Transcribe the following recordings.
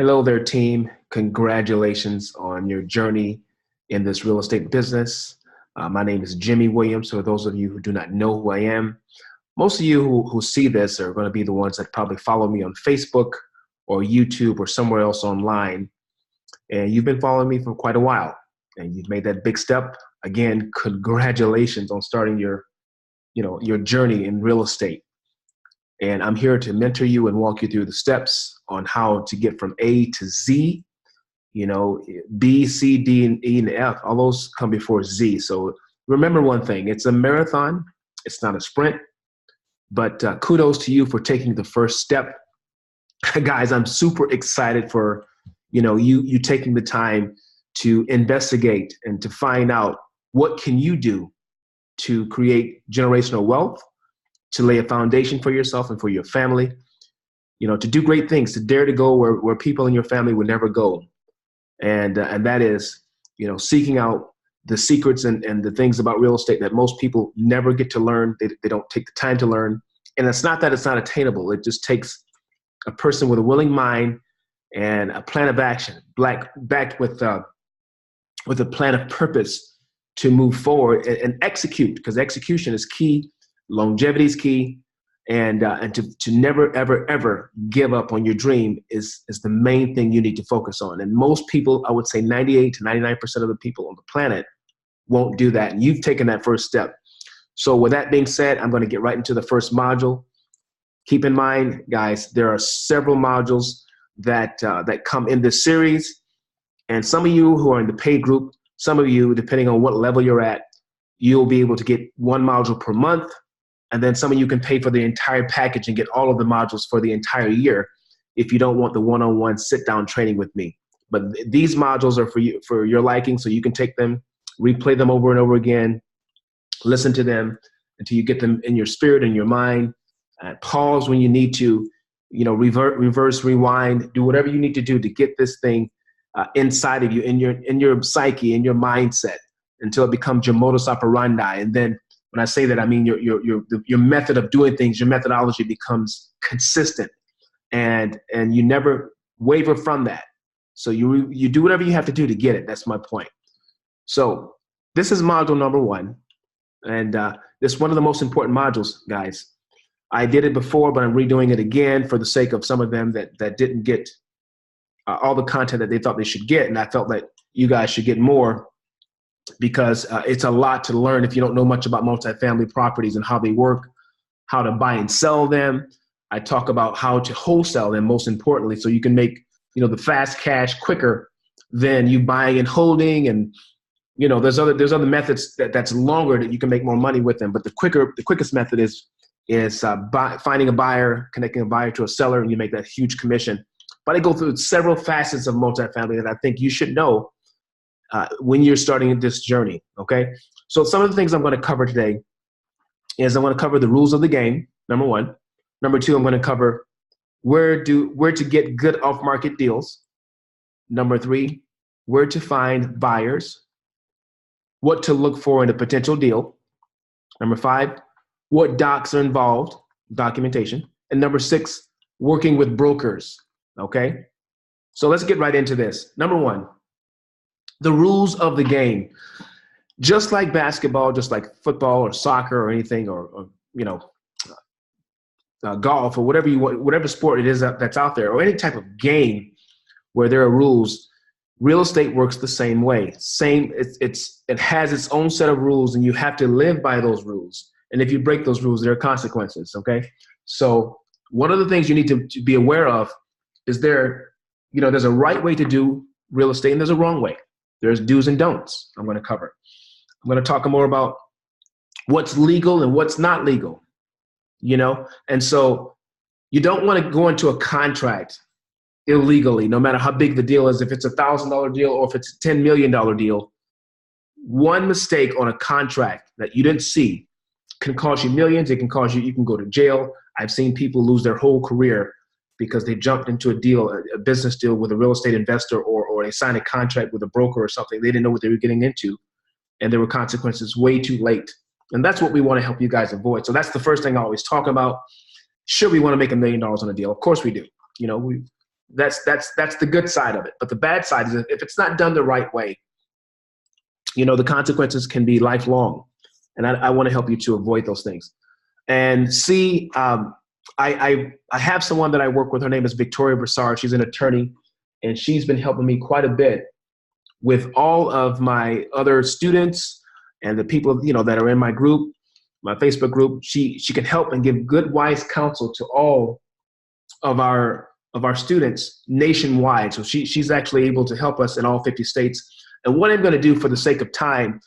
Hello there, team. Congratulations on your journey in this real estate business. My name is Jimmy Williams. For those of you who do not know who I am, most of you who see this are going to be the ones that probably follow me on Facebook or YouTube or somewhere else online. And you've been following me for quite a while, and you've made that big step. Again, congratulations on starting your journey in real estate. And I'm here to mentor you and walk you through the steps on how to get from A to Z. B, C, D, and E, and F, all those come before Z. So remember one thing, it's a marathon, it's not a sprint, but kudos to you for taking the first step. Guys, I'm super excited for, you taking the time to investigate and to find out what can you do to create generational wealth, to lay a foundation for yourself and for your family, to do great things, to dare to go where people in your family would never go. And that is, seeking out the secrets and the things about real estate that most people never get to learn. They don't take the time to learn. And it's not that it's not attainable. It just takes a person with a willing mind and a plan of action, backed with a plan of purpose to move forward and execute, because execution is key. Longevity is key, and to never, ever, ever give up on your dream is the main thing you need to focus on. And most people, I would say 98 to 99% of the people on the planet won't do that. And you've taken that first step. So with that being said, I'm going to get right into the first module. Keep in mind, guys, there are several modules that come in this series. And some of you who are in the paid group, some of you, depending on what level you're at, you'll be able to get one module per month. And then some of you can pay for the entire package and get all of the modules for the entire year if you don't want the one-on-one sit-down training with me. But these modules are for you, for your liking, so you can take them, replay them over and over again, listen to them until you get them in your spirit and your mind. Pause when you need to, reverse, rewind, do whatever you need to do to get this thing inside of you, in your psyche, in your mindset, until it becomes your modus operandi. And then when I say that, I mean your method of doing things, your methodology becomes consistent, and you never waver from that. So you do whatever you have to do to get it. That's my point. So this is module number 1, and this is one of the most important modules, guys. I did it before, but I'm redoing it again for the sake of some of them that didn't get all the content that they thought they should get, and I felt that you guys should get more, because it's a lot to learn if you don't know much about multifamily properties and how they work, how to buy and sell them. I talk about how to wholesale them, most importantly, so you can make the fast cash quicker than you buying and holding. And there's other methods that's longer that you can make more money with them. But the quickest method is finding a buyer, connecting a buyer to a seller, and you make that huge commission. But I go through several facets of multifamily that I think you should know when you're starting this journey, okay? So some of the things I'm going to cover today is I'm going to cover the rules of the game, number 1. Number 2, I'm going to cover where to get good off-market deals. Number 3, where to find buyers, what to look for in a potential deal. Number 5, what docs are involved, documentation. And number 6, working with brokers, okay? So let's get right into this. Number 1, the rules of the game. Just like basketball, just like football or soccer or anything, or golf or whatever sport it is that's out there, or any type of game where there are rules, real estate works the same way. It has its own set of rules, and you have to live by those rules. And if you break those rules, there are consequences, okay? So one of the things you need to be aware of is there's a right way to do real estate and there's a wrong way. There's do's and don'ts I'm going to cover. I'm going to talk more about what's legal and what's not legal, And so you don't want to go into a contract illegally, no matter how big the deal is, if it's $1,000 deal or if it's a $10 million deal. One mistake on a contract that you didn't see can cost you millions. It can cause you can go to jail. I've seen people lose their whole career because they jumped into a business deal with a real estate investor, or they signed a contract with a broker or something. They didn't know what they were getting into, and there were consequences way too late. And that's what we want to help you guys avoid. So that's the first thing I always talk about. Sure, we want to make $1 million on a deal. Of course we do. That's the good side of it. But the bad side is if it's not done the right way, the consequences can be lifelong. And I want to help you to avoid those things. And C, I have someone that I work with. Her name is Victoria Broussard. She's an attorney, and she's been helping me quite a bit with all of my other students and the people, that are in my group, my Facebook group. She can help and give good, wise counsel to all of our students nationwide. So she's actually able to help us in all 50 states. And what I'm going to do for the sake of time,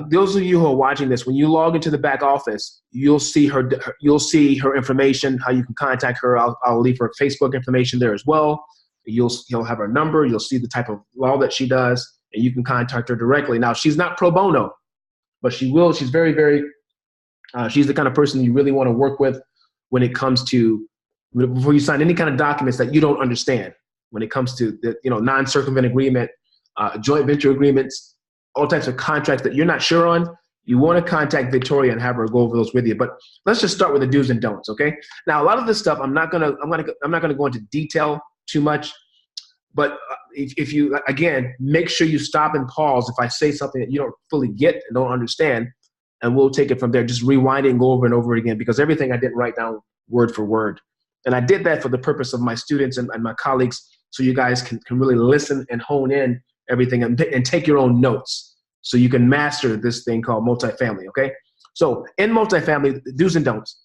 those of you who are watching this, when you log into the back office, you'll see her information, how you can contact her. I'll leave her Facebook information there as well. You'll have her number. You'll see the type of law that she does, and you can contact her directly. Now, she's not pro bono, but she will. She's very, very, she's the kind of person you really want to work with when it comes to, before you sign any kind of documents that you don't understand, when it comes to the, non-circumvent agreement, joint venture agreements, all types of contracts that you're not sure on. You want to contact Victoria and have her go over those with you. But let's just start with the do's and don'ts, okay? Now, a lot of this stuff I'm not gonna go into detail too much, but if you, again, make sure you stop and pause if I say something that you don't fully get and don't understand, and we'll take it from there. Just rewind it and go over and over again, because everything I didn't write down word for word. And I did that for the purpose of my students and my colleagues, so you guys can really listen and hone in everything and take your own notes so you can master this thing called multifamily, okay? So in multifamily, do's and don'ts.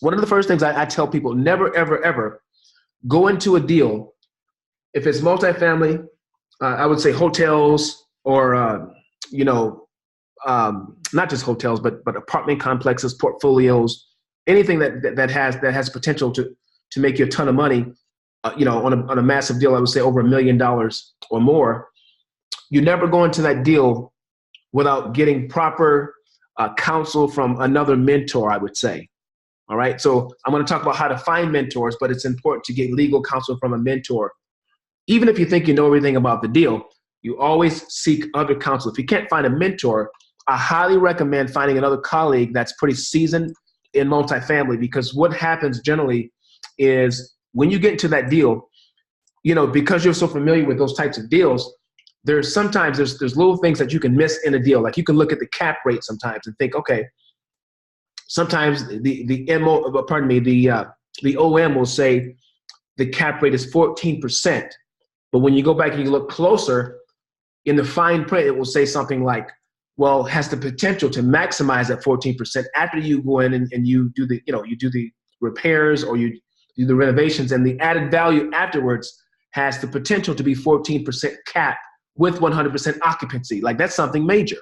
One of the first things I tell people, never, ever, ever go into a deal. If it's multifamily, I would say hotels or, not just hotels, but apartment complexes, portfolios, anything that has potential to make you a ton of money, on a massive deal. I would say over $1 million or more. You never go into that deal without getting proper counsel from another mentor, I would say. All right. So I'm going to talk about how to find mentors, but it's important to get legal counsel from a mentor. Even if you think you know everything about the deal, you always seek other counsel. If you can't find a mentor, I highly recommend finding another colleague that's pretty seasoned in multifamily, because what happens generally is when you get into that deal, because you're so familiar with those types of deals, there's little things that you can miss in a deal. Like you can look at the cap rate sometimes and think, okay, sometimes the OM will say the cap rate is 14%. But when you go back and you look closer in the fine print, it will say something like, well, has the potential to maximize that 14% after you go in and you do the repairs or you do the renovations, and the added value afterwards has the potential to be 14% cap with 100% occupancy. Like that's something major.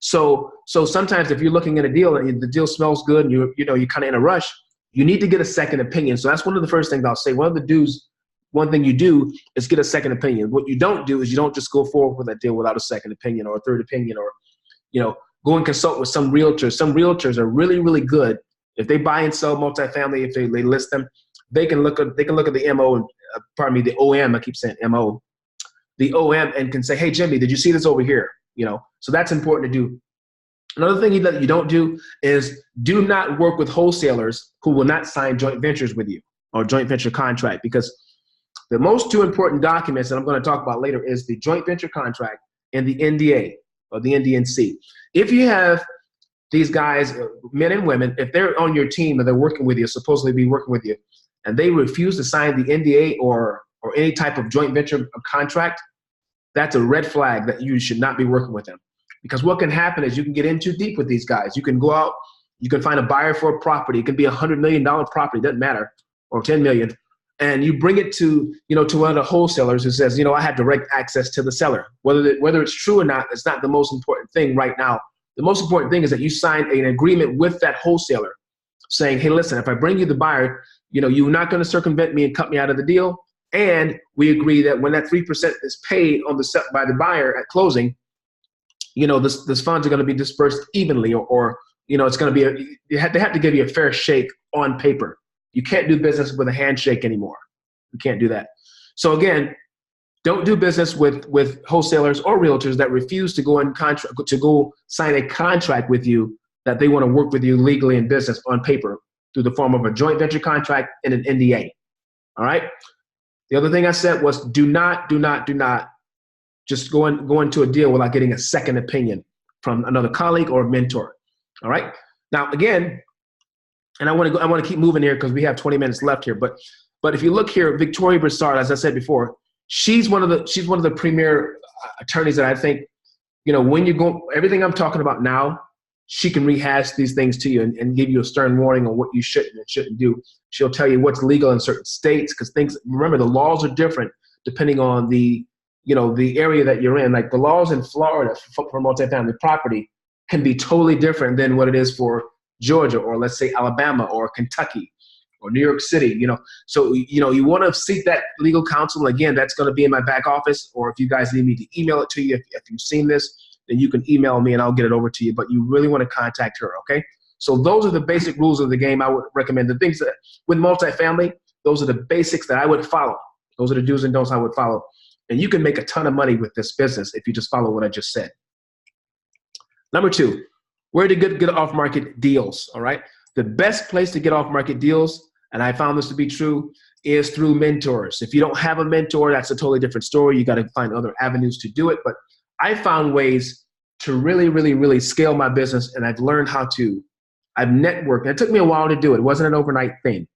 So sometimes if you're looking at a deal and the deal smells good and you're kind of in a rush, you need to get a second opinion. So that's one of the first things I'll say. One thing you do is get a second opinion. What you don't do is you don't just go forward with that deal without a second opinion or a third opinion, or go and consult with some realtors. Some realtors are really, really good. If they buy and sell multifamily, if they list them, they can look at the MO, the OM. I keep saying MO, the OM, and can say, hey, Jimmy, did you see this over here? So that's important to do. Another thing that you don't do is do not work with wholesalers who will not sign joint ventures with you or joint venture contract, because the most two important documents that I'm going to talk about later is the joint venture contract and the NDA or the NDNC. If you have these guys, men and women, if they're on your team and they're working with you, supposedly be working with you, and they refuse to sign the NDA or any type of joint venture contract, that's a red flag that you should not be working with them. Because what can happen is you can get in too deep with these guys. You can go out, you can find a buyer for a property. It can be $100 million property, doesn't matter, or 10 million. And you bring it to one of the wholesalers who says, I have direct access to the seller. Whether it's true or not, it's not the most important thing right now. The most important thing is that you sign an agreement with that wholesaler saying, hey, listen, if I bring you the buyer, you're not going to circumvent me and cut me out of the deal. And we agree that when that 3% is paid by the buyer at closing, this funds are going to be dispersed evenly, or it's going to be they have to give you a fair shake on paper. You can't do business with a handshake anymore. You can't do that. So again, don't do business with wholesalers or realtors that refuse to go sign a contract with you that they want to work with you legally in business on paper through the form of a joint venture contract and an NDA. All right. The other thing I said was do not just go into a deal without getting a second opinion from another colleague or mentor. All right. Now, again, and I want to keep moving here because we have 20 minutes left here. But if you look here, Victoria Broussard, as I said before, she's one of the premier attorneys that I think, when you go, everything I'm talking about now, she can rehash these things to you and give you a stern warning on what you should and shouldn't do. She'll tell you what's legal in certain states because remember, the laws are different depending on the area that you're in. Like the laws in Florida for multifamily property can be totally different than what it is for Georgia or let's say Alabama or Kentucky or New York City. So you want to seek that legal counsel. Again, that's going to be in my back office, or if you guys need me to email it to you, if you've seen this, then you can email me and I'll get it over to you. But you really want to contact her, okay? So those are the basic rules of the game I would recommend. The things that with multifamily, those are the basics that I would follow. Those are the do's and don'ts I would follow. And you can make a ton of money with this business if you just follow what I just said. Number 2, where to get off-market deals, all right? The best place to get off-market deals, and I found this to be true, is through mentors. If you don't have a mentor, that's a totally different story. You got to find other avenues to do it. But I found ways to really, really, really scale my business, and I've learned how to. I've networked. And it took me a while to do it. It wasn't an overnight thing.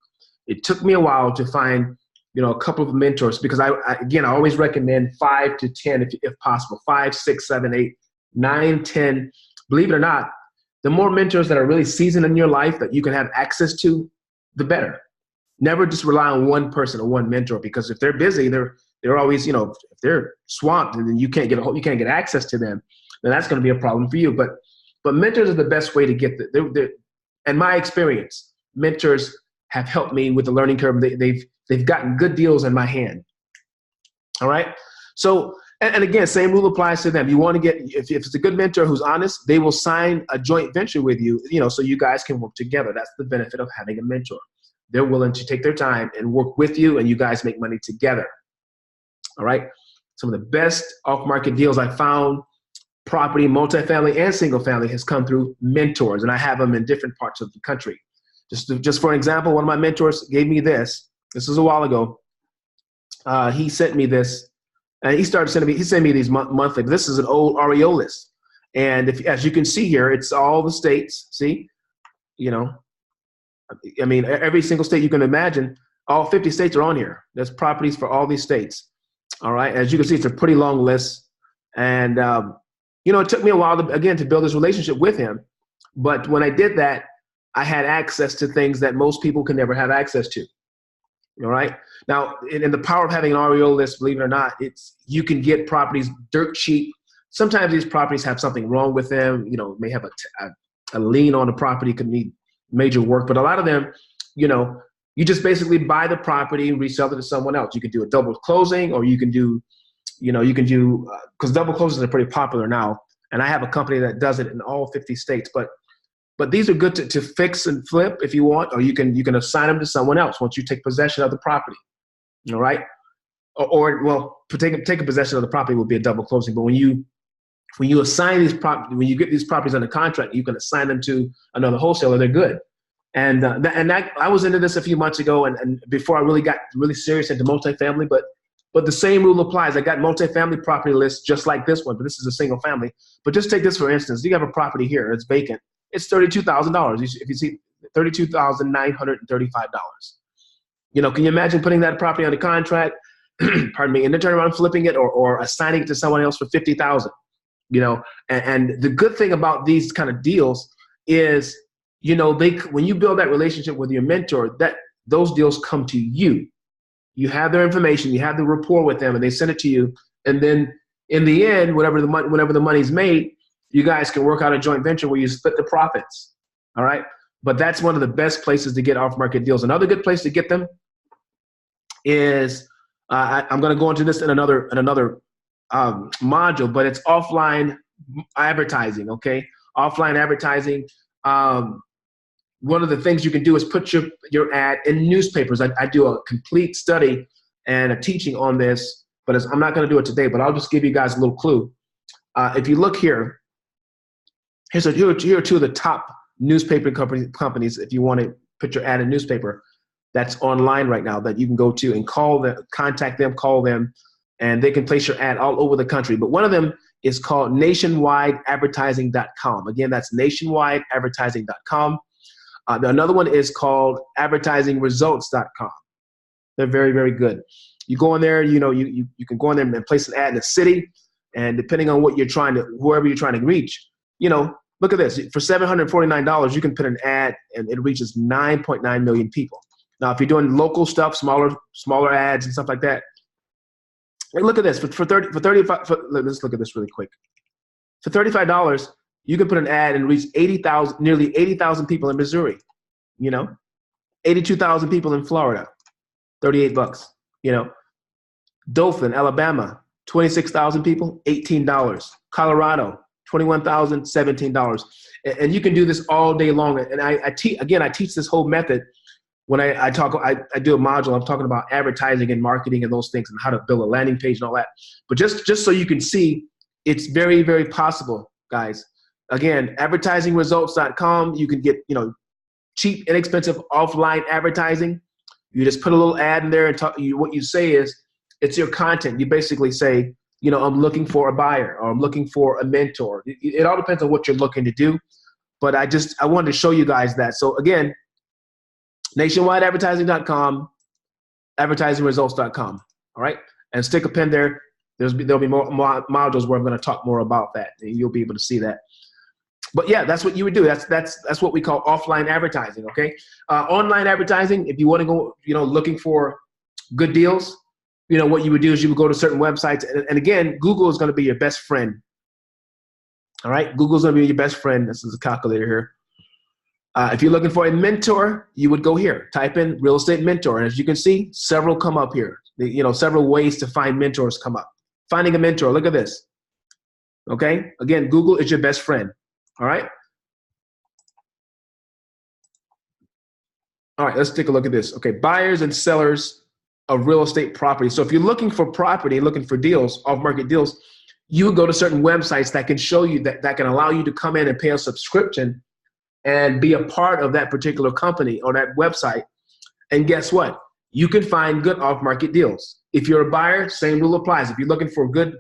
It took me a while to find, a couple of mentors because I always recommend 5 to 10 if possible. 5, 6, 7, 8, 9, 10. Believe it or not, the more mentors that are really seasoned in your life that you can have access to, the better. Never just rely on one person or one mentor, because if they're busy, they're always, if they're swamped and then you can't get access to them, then that's going to be a problem for you. But mentors are the best way to get in my experience, mentors have helped me with the learning curve. They've gotten good deals in my hand. All right. So, and again, same rule applies to them. You want to get, if it's a good mentor who's honest, they will sign a joint venture with you, so you guys can work together. That's the benefit of having a mentor. They're willing to take their time and work with you, and you guys make money together. All right. Some of the best off-market deals I found, property, multifamily, and single family, has come through mentors, and I have them in different parts of the country. Just for an example, one of my mentors gave me this. This was a while ago. He sent me this, and he sent me these monthly. This is an old REO list, and as you can see here, it's all the states. See, every single state you can imagine. All 50 states are on here. There's properties for all these states. All right. As you can see, it's a pretty long list. And, it took me a while to build this relationship with him. But when I did that, I had access to things that most people can never have access to. All right. Now, in the power of having an REO list, believe it or not, you can get properties dirt cheap. Sometimes these properties have something wrong with them. May have a lien on the property, could need major work. But a lot of them, you just basically buy the property, resell it to someone else. You could do a double closing, or you can do, because double closings are pretty popular now. And I have a company that does it in all 50 states. But these are good to fix and flip if you want, or you can assign them to someone else once you take possession of the property. All right. Or taking possession of the property would be a double closing. But when you assign when you get these properties under contract, you can assign them to another wholesaler. They're good. And I was into this a few months ago, and before I really got really serious into multifamily, but the same rule applies. I got multifamily property lists just like this one, but this is a single family. But just take this for instance. You have a property here, it's vacant. It's $32,000. If you see $32,935. Can you imagine putting that property under contract, pardon me, and then turn around flipping it or assigning it to someone else for $50,000? And the good thing about these kind of deals is, when you build that relationship with your mentor, those deals come to you. You have their information, you have the rapport with them, and they send it to you. And then in the end, whenever the money's made, you guys can work out a joint venture where you split the profits. All right. But that's one of the best places to get off-market deals. Another good place to get them is, I'm going to go into this in another module, but it's offline advertising. Okay. Offline advertising. One of the things you can do is put your ad in newspapers. I do a complete study and a teaching on this, but I'm not going to do it today, but I'll just give you guys a little clue. If you look here, here are two of the top newspaper companies if you want to put your ad in newspaper. that's online right now that you can go to and call them, contact them, call them, and they can place your ad all over the country. But one of them is called nationwideadvertising.com. Again, that's nationwideadvertising.com. Another one is called advertisingresults.com. They're very, very good. You go in there, you can go in there and place an ad in a city, and depending on what whoever you're trying to reach, look at this. For $749, you can put an ad and it reaches 9.9 million people. Now, if you're doing local stuff, smaller ads and stuff like that, hey, look at this. Let's look at this really quick. For $35, you can put an ad and reach nearly 80,000 people in Missouri. 82,000 people in Florida. $38. Dothan, Alabama, 26,000 people, $18. Colorado, 21,000, $17. And you can do this all day long. And I teach this whole method when I do a module. I'm talking about advertising and marketing and those things and how to build a landing page and all that. But just so you can see, it's very, very possible, guys. Again, advertisingresults.com. You can get, cheap, inexpensive offline advertising. You just put a little ad in there and what you say is, it's your content. You basically say, I'm looking for a buyer or I'm looking for a mentor. It all depends on what you're looking to do. But I wanted to show you guys that. So again, nationwideadvertising.com, advertisingresults.com. All right. And stick a pin there. There'll be more modules where I'm going to talk more about that. And you'll be able to see that. But yeah, that's what you would do. That's what we call offline advertising. Okay. Online advertising, if you want to go, looking for good deals, what you would do is you would go to certain websites. And again, Google is going to be your best friend. All right. Google's going to be your best friend. This is a calculator here. If you're looking for a mentor, you would go here, type in real estate mentor. And as you can see, several come up here. Several ways to find mentors come up. Finding a mentor. Look at this. Okay. Again, Google is your best friend. All right. All right. Let's take a look at this. Okay. Buyers and sellers of real estate property. So if you're looking for property, looking for deals, off-market deals, you would go to certain websites that can show you that can allow you to come in and pay a subscription and be a part of that particular company or that website. And guess what? You can find good off-market deals. If you're a buyer, same rule applies. If you're looking for good,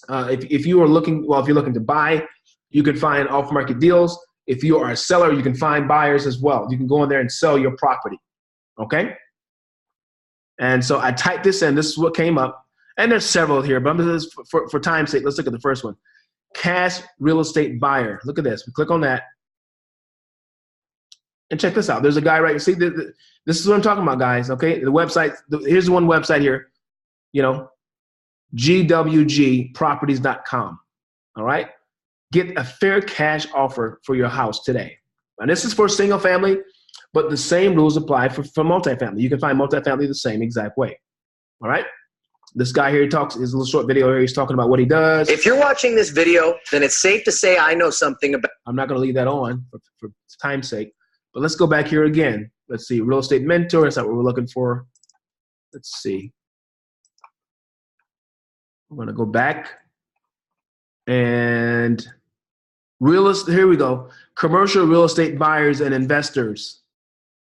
if you're looking to buy, you can find off-market deals. If you are a seller, you can find buyers as well. You can go in there and sell your property, okay? And so I typed this in. This is what came up. And there's several here, but for time's sake, let's look at the first one. Cash real estate buyer. Look at this. We click on that. And check this out. There's a guy right here. See, this is what I'm talking about, guys, okay? The website, here's one website here, gwgproperties.com, all right? Get a fair cash offer for your house today. And this is for single family, but the same rules apply for multifamily. You can find multifamily the same exact way. All right. This guy here, his little short video here, he's talking about what he does. If you're watching this video, then it's safe to say I know something about. I'm not going to leave that on for time's sake, but let's go back here again. Let's see. Real estate mentor. That's not what we're looking for. Let's see. I'm going to go back and here we go. Commercial real estate buyers and investors.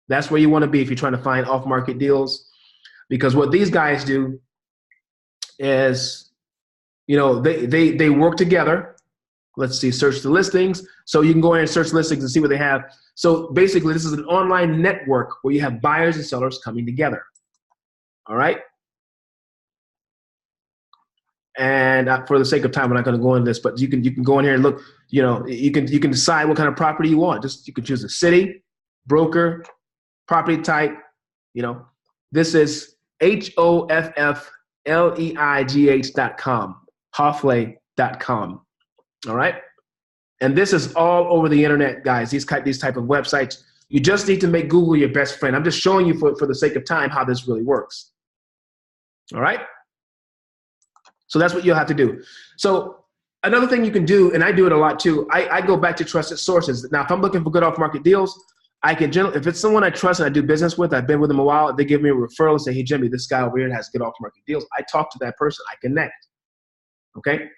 That's where you want to be if you're trying to find off-market deals, because what these guys do is, they work together. Let's see, search the listings. So you can go in and search listings and see what they have. So basically, this is an online network where you have buyers and sellers coming together. All right. And for the sake of time, we're not going to go into this, but you can go in here and look. You can decide what kind of property you want. You can choose a city, broker, property type. This is HOFFLEIGH.com, Hoffleigh.com. All right. And this is all over the internet, guys. These type of websites. You just need to make Google your best friend. I'm just showing you for the sake of time how this really works. All right. So that's what you'll have to do. So another thing you can do, and I do it a lot too, I go back to trusted sources. Now, if I'm looking for good off-market deals, I can if it's someone I trust and I do business with, I've been with them a while, they give me a referral and say, hey, Jimmy, this guy over here has good off-market deals. I talk to that person. I connect. Okay?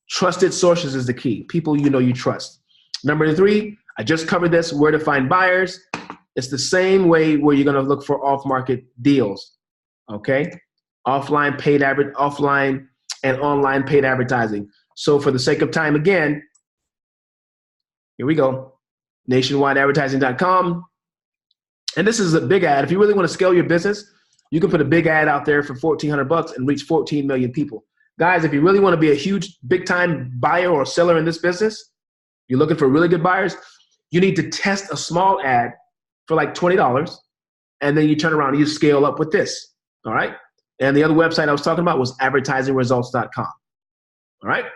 Trusted sources is the key. People you trust. Number 3, I just covered this, where to find buyers. It's the same way where you're going to look for off-market deals, okay? Offline and online paid advertising. So for the sake of time, again, here we go, nationwideadvertising.com. And this is a big ad. If you really want to scale your business, you can put a big ad out there for $1,400 and reach 14 million people. Guys, if you really want to be a huge, big-time buyer or seller in this business, you're looking for really good buyers, you need to test a small ad for like $20, and then you turn around and you scale up with this, all right? And the other website I was talking about was advertisingresults.com, all right?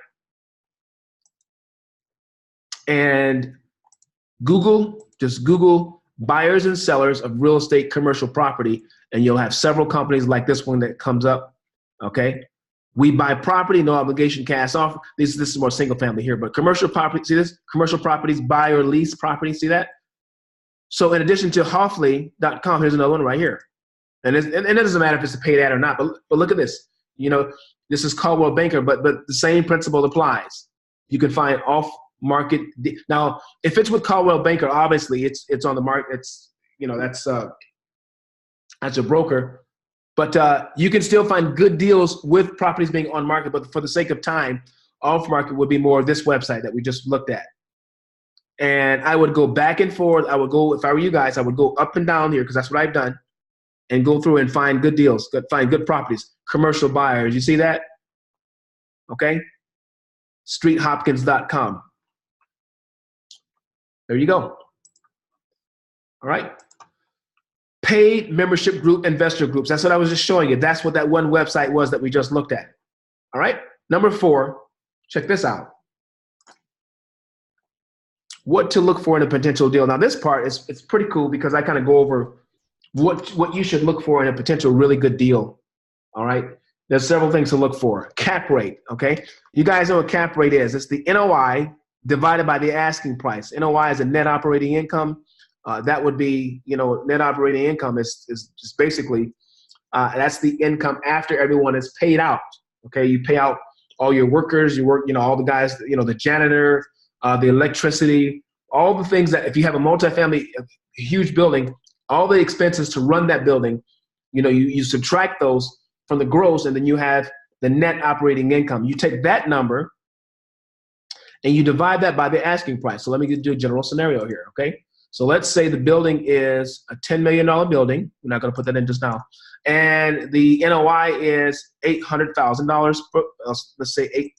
And just Google buyers and sellers of real estate commercial property, and you'll have several companies like this one that comes up, okay? We buy property, no obligation, cash offer. This is more single family here, but commercial property, see this? Commercial properties, buy or lease property, see that? So in addition to Hoffley.com, here's another one right here. And it doesn't matter if it's a paid ad or not, but look at this. You know, this is Coldwell Banker, but the same principle applies. You can find off-market. Now, if it's with Coldwell Banker, obviously it's on the market. It's, you know, that's a broker. But you can still find good deals with properties being on market. But for the sake of time, off-market would be more of this website that we just looked at. And I would go back and forth. I would go, if I were you guys, I would go up and down here because that's what I've done, and go through and find good deals, find good properties, commercial buyers. You see that? Okay. StreetHopkins.com. There you go. All right. Paid membership group, investor groups. That's what I was just showing you. That's what that one website was that we just looked at. All right. Number 4, check this out. What to look for in a potential deal. Now this part it's pretty cool because I kind of go over what you should look for in a potential really good deal. All right. There's several things to look for. Cap rate. Okay. You guys know what cap rate is. It's the NOI divided by the asking price. NOI is a net operating income. That would be, you know, net operating income is just basically, that's the income after everyone is paid out. Okay. You pay out all your workers, all the guys, the janitor, the electricity, all the things that if you have a multifamily, a huge building, all the expenses to run that building, you subtract those from the gross, and then you have the net operating income. You take that number and you divide that by the asking price. So let me do a general scenario here, okay? So let's say the building is a $10 million building. We're not going to put that in just now. And the NOI is $800,000, let's say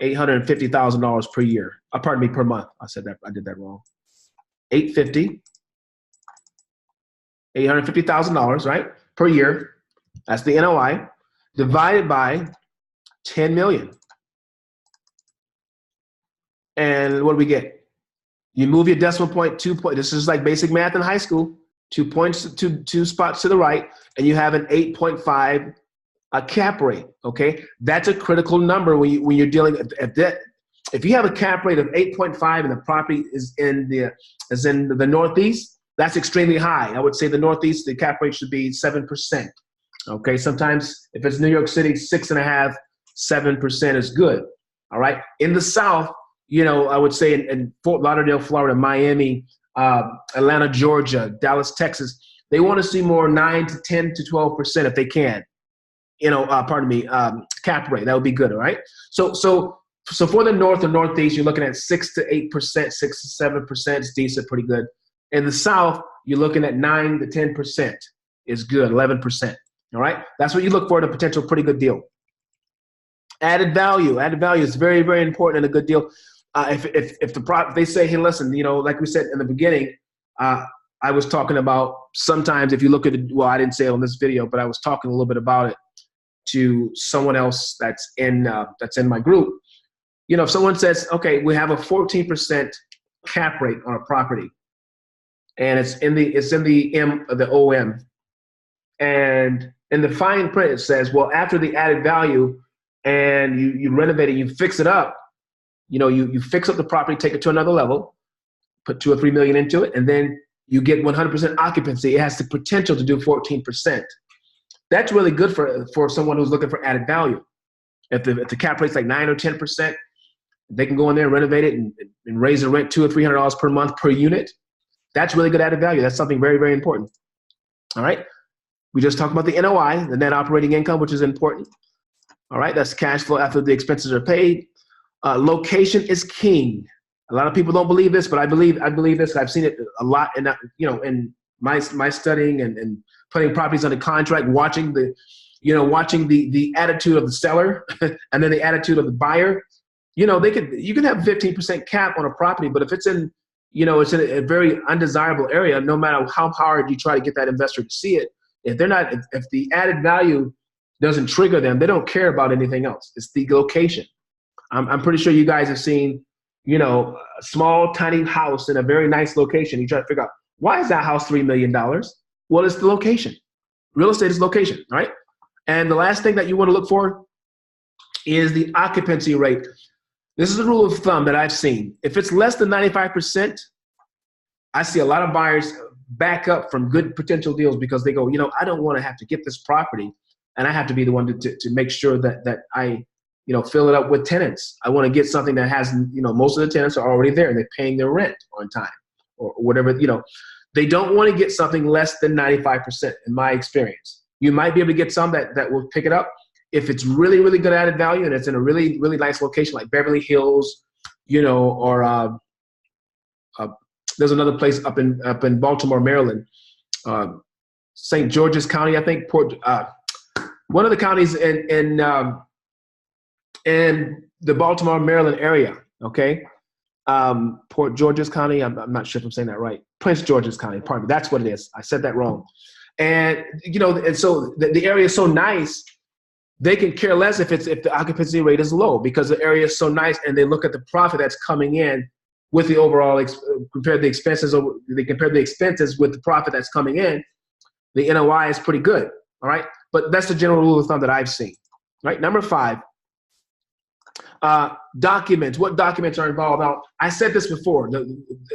$850,000 per year. Pardon me, per month. I did that wrong. $850,000, right? Per year. That's the NOI divided by 10 million. And what do we get? You move your decimal point 2 points. This is like basic math in high school. 2 points, two spots to the right, and you have an 8.5 cap rate. Okay, that's a critical number when you're dealing at that. If you have a cap rate of 8.5 and the property is in the Northeast, that's extremely high. I would say the Northeast, the cap rate should be 7%. Okay, sometimes if it's New York City, 6.5%, 7% is good. All right, in the South, I would say in Fort Lauderdale, Florida, Miami, Atlanta, Georgia, Dallas, Texas, they want to see more 9 to 10 to 12% if they can. Cap rate, that would be good. All right. So for the North and Northeast, you're looking at 6 to 8%, 6 to 7% is decent, pretty good. In the South, you're looking at 9 to 10% is good, 11%. All right. That's what you look for in a potential pretty good deal. Added value is very, very important in a good deal. If they say, hey, listen, like we said in the beginning, I was talking about sometimes if you look at it, well, I didn't say it on this video, but I was talking a little bit about it to someone else that's in my group. If someone says, okay, we have a 14% cap rate on a property, and it's in the OM, and in the fine print it says, well, after the added value and you renovate it, you fix it up, you fix up the property, take it to another level, put 2 or 3 million into it, and then you get 100% occupancy. It has the potential to do 14%. That's really good for someone who's looking for added value. If the cap rate's like 9 or 10%, they can go in there and renovate it and raise the rent $200 or $300 per month per unit. That's really good added value. That's something very, very important. All right. We just talked about the NOI, the net operating income, which is important. All right. That's cash flow after the expenses are paid. Location is king. A lot of people don't believe this, but I believe this. I've seen it a lot in in my studying and putting properties under contract, watching the attitude of the seller and then the attitude of the buyer. You can have 15% cap on a property, but if it's in it's in a very undesirable area, no matter how hard you try to get that investor to see it, if the added value doesn't trigger them, they don't care about anything else. It's the location. I'm pretty sure you guys have seen, a small, tiny house in a very nice location. You try to figure out, why is that house $3 million? Well, it's the location. Real estate is location, right? And the last thing that you want to look for is the occupancy rate. This is a rule of thumb that I've seen. If it's less than 95%, I see a lot of buyers back up from good potential deals because they go, I don't want to have to get this property and I have to be the one to make sure that I fill it up with tenants. I want to get something that has, most of the tenants are already there and they're paying their rent on time or whatever, They don't want to get something less than 95% in my experience. You might be able to get some that will pick it up if it's really, really good added value and it's in a really, really nice location like Beverly Hills, or there's another place up in Baltimore, Maryland, St. George's County, I think, one of the counties in the Baltimore, Maryland area, okay? Port George's County, I'm not sure if I'm saying that right. Prince George's County, pardon me, that's what it is. I said that wrong. And, and so the area is so nice, they can care less if the occupancy rate is low because the area is so nice and they look at the profit that's coming in with the overall, compare the expenses with the profit that's coming in, the NOI is pretty good, all right? But that's the general rule of thumb that I've seen, right? Number 5, documents. What documents are involved? Now, I said this before.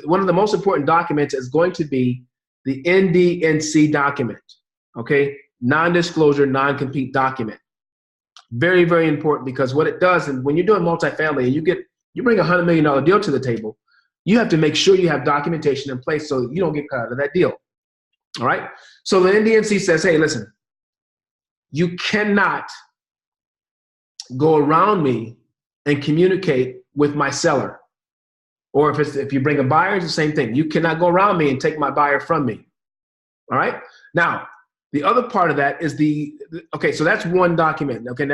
One of the most important documents is going to be the NDNC document, okay? Non-disclosure, non-compete document. Very, very important because what it does, and when you're doing multifamily and you bring a $100 million deal to the table, you have to make sure you have documentation in place so you don't get cut out of that deal, all right? So the NDNC says, hey, listen, you cannot go around me and communicate with my seller. Or if you bring a buyer, it's the same thing. You cannot go around me and take my buyer from me. All right. Now, the other part of that is okay, so that's one document. Okay.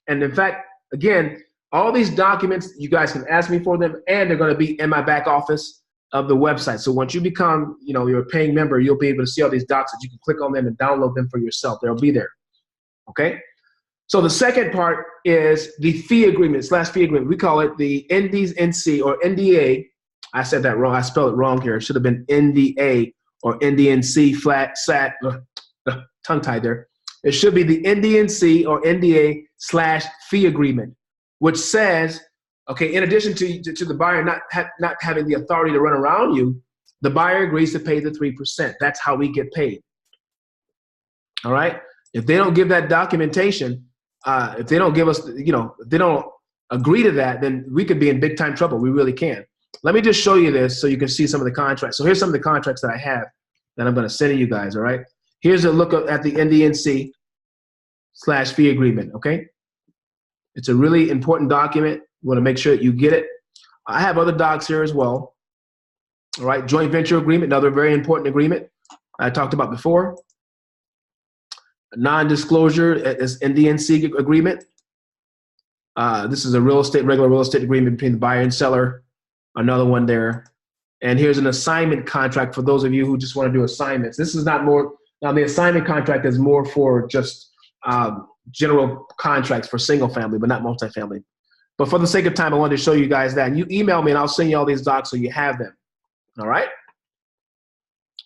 And in fact, again, all these documents, you guys can ask me for them and they're going to be in my back office of the website. So once you become, you're a paying member, you'll be able to see all these docs that you can click on them and download them for yourself. They'll be there. Okay. So the second part is the fee agreement / fee agreement. We call it the NDNC or NDA. I said that wrong. I spelled it wrong here. It should have been NDA or NDNC tongue tied there. It should be the NDNC or NDA / fee agreement, which says, okay, in addition to the buyer not having the authority to run around you, the buyer agrees to pay the 3%. That's how we get paid. All right. If they don't give that documentation, if they don't give us, if they don't agree to that, then we could be in big time trouble. We really can. Let me just show you this so you can see some of the contracts. So here's some of the contracts that I have that I'm going to send to you guys. All right. Here's a look at the NDNC / fee agreement. Okay. It's a really important document. You want to make sure that you get it. I have other docs here as well. All right. Joint venture agreement, another very important agreement I talked about before. Non-disclosure is NDNC agreement. This is a regular real estate agreement between the buyer and seller. Another one there. And here's an assignment contract for those of you who just want to do assignments. This is not more, now the assignment contract is more for just general contracts for single family, but not multifamily. But for the sake of time, I wanted to show you guys that. And you email me and I'll send you all these docs so you have them. All right.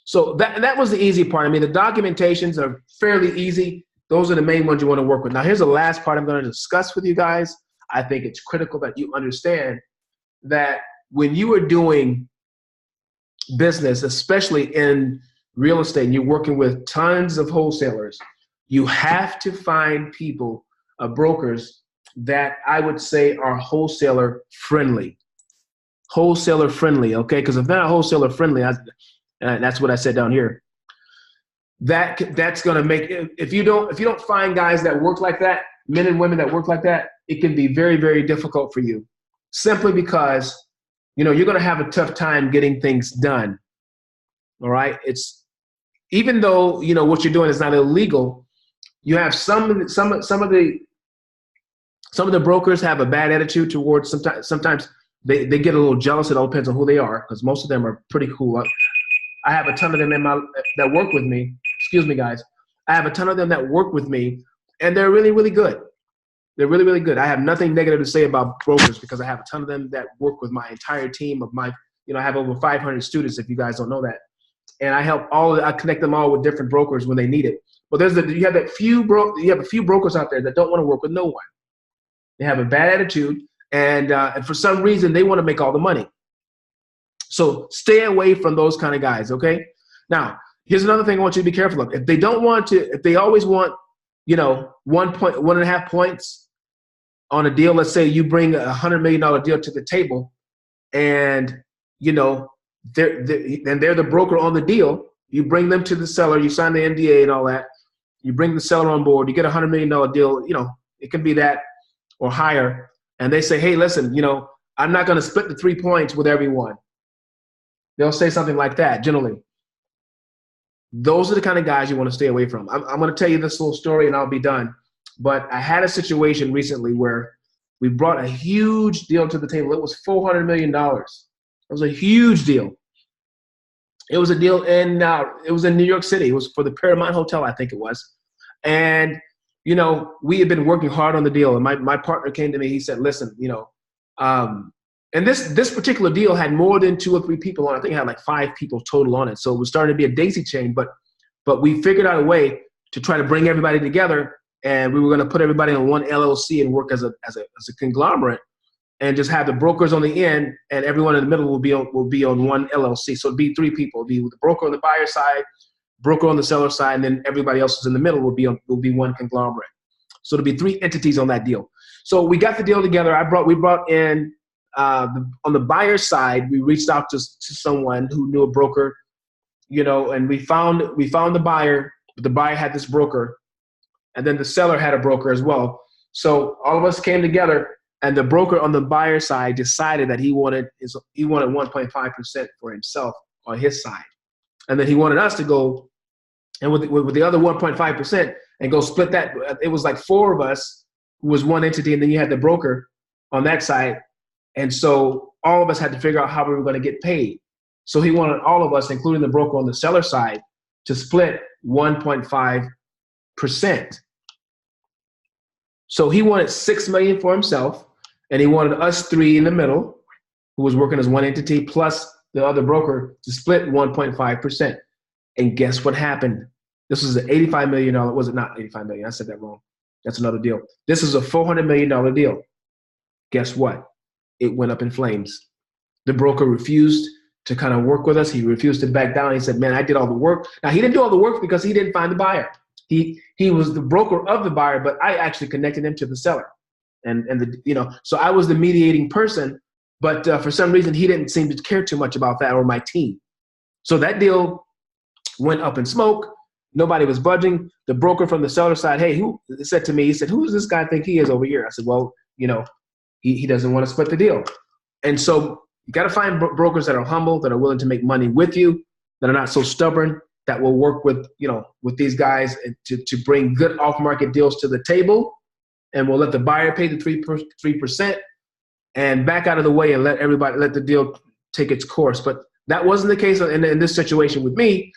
So that was the easy part. I mean, the documentations are fairly easy. Those are the main ones you want to work with. Now, here's the last part I'm going to discuss with you guys. I think it's critical that you understand that when you are doing business, especially in real estate, and you're working with tons of wholesalers, you have to find people, brokers, that I would say are wholesaler friendly. Wholesaler friendly, okay? Because if they're not wholesaler friendly, and that's what I said down here. That's going to make, if you don't find guys that work like that, men and women that work like that, it can be very, very difficult for you, simply because, you're going to have a tough time getting things done. All right. It's, even though, what you're doing is not illegal, you have some of the brokers have a bad attitude towards, sometimes they get a little jealous. It all depends on who they are, because most of them are pretty cool. I have a ton of them that work with me. Excuse me, guys. I have a ton of them that work with me, and they're really, really good. They're really, really good. I have nothing negative to say about brokers, because I have a ton of them that work with my entire team of I have over 500 students, if you guys don't know that. And I connect them all with different brokers when they need it. But you have a few brokers out there that don't want to work with no one. They have a bad attitude, and for some reason they want to make all the money. So stay away from those kind of guys, okay? Now, here's another thing I want you to be careful of. If they always want, 1.5 points on a deal, let's say you bring a $100 million deal to the table, and, they're the broker on the deal. You bring them to the seller, you sign the NDA and all that. You bring the seller on board, you get a $100 million deal, it can be that or higher. And they say, hey, listen, I'm not going to split the 3 points with everyone. They'll say something like that, generally. Those are the kind of guys you want to stay away from. I'm going to tell you this little story and I'll be done. But I had a situation recently where we brought a huge deal to the table. It was $400 million. It was a huge deal. It was a deal in New York City. It was for the Paramount Hotel, I think it was. And, we had been working hard on the deal. And my partner came to me. He said, listen, and this particular deal had more than 2 or 3 people on it. I think it had like 5 people total on it. So it was starting to be a daisy chain, but we figured out a way to try to bring everybody together, and we were going to put everybody on one LLC and work as a conglomerate, and just have the brokers on the end, and everyone in the middle will be on one LLC. So it'd be 3 people. It'd be the broker on the buyer side, broker on the seller side, and then everybody else is in the middle will be one conglomerate. So there'll be 3 entities on that deal. So we got the deal together. We brought in, on the buyer side, we reached out to someone who knew a broker, and we found the buyer. The buyer had this broker, and then the seller had a broker as well. So all of us came together, and the broker on the buyer side decided that he wanted 1.5% for himself on his side, and then he wanted us to go and with the other 1.5% and go split that. It was like 4 of us who was one entity, and then you had the broker on that side. And so all of us had to figure out how we were going to get paid. So he wanted all of us, including the broker on the seller side, to split 1.5%. So he wanted $6 million for himself, and he wanted us 3 in the middle, who was working as one entity, plus the other broker, to split 1.5%. And guess what happened? This was an $85 million. Was it not $85 million? I said that wrong. That's another deal. This is a $400 million deal. Guess what? It went up in flames. The broker refused to kind of work with us. He refused to back down. He said, man, I did all the work. Now, he didn't do all the work because he didn't find the buyer. He was the broker of the buyer, but I actually connected him to the seller. So I was the mediating person, but for some reason, he didn't seem to care too much about that, or my team. So that deal went up in smoke. Nobody was budging. The broker from the seller side, hey, who said to me, he said, who does this guy think he is over here? I said, well, he doesn't want to split the deal. And so you got to find brokers that are humble, that are willing to make money with you, that are not so stubborn, that will work with these guys to bring good off-market deals to the table, and we'll let the buyer pay the 3% and back out of the way and let the deal take its course. But that wasn't the case in this situation with me.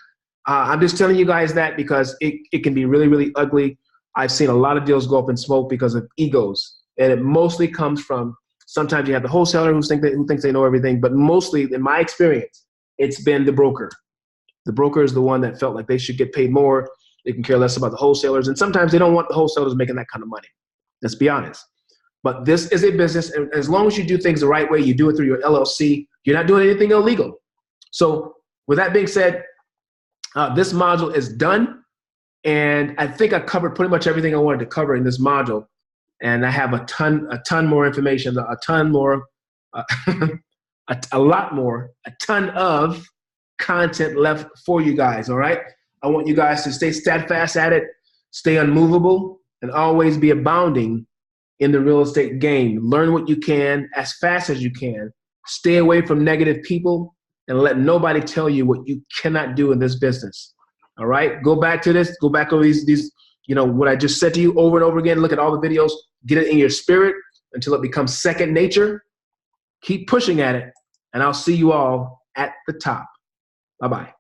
I'm just telling you guys that because it can be really, really ugly. I've seen a lot of deals go up in smoke because of egos, and it mostly comes from, sometimes you have the wholesaler who thinks they know everything, but mostly, in my experience, it's been the broker. The broker is the one that felt like they should get paid more. They can care less about the wholesalers, and sometimes they don't want the wholesalers making that kind of money. Let's be honest. But this is a business, and as long as you do things the right way, you do it through your LLC, you're not doing anything illegal. So with that being said, this module is done, and I think I covered pretty much everything I wanted to cover in this module. And I have a ton more information, a ton of content left for you guys, all right? I want you guys to stay steadfast at it, stay unmovable, and always be abounding in the real estate game. Learn what you can as fast as you can. Stay away from negative people and let nobody tell you what you cannot do in this business. All right? Go back to this. Go back over these, what I just said to you over and over again. Look at all the videos. Get it in your spirit until it becomes second nature. Keep pushing at it, and I'll see you all at the top. Bye-bye.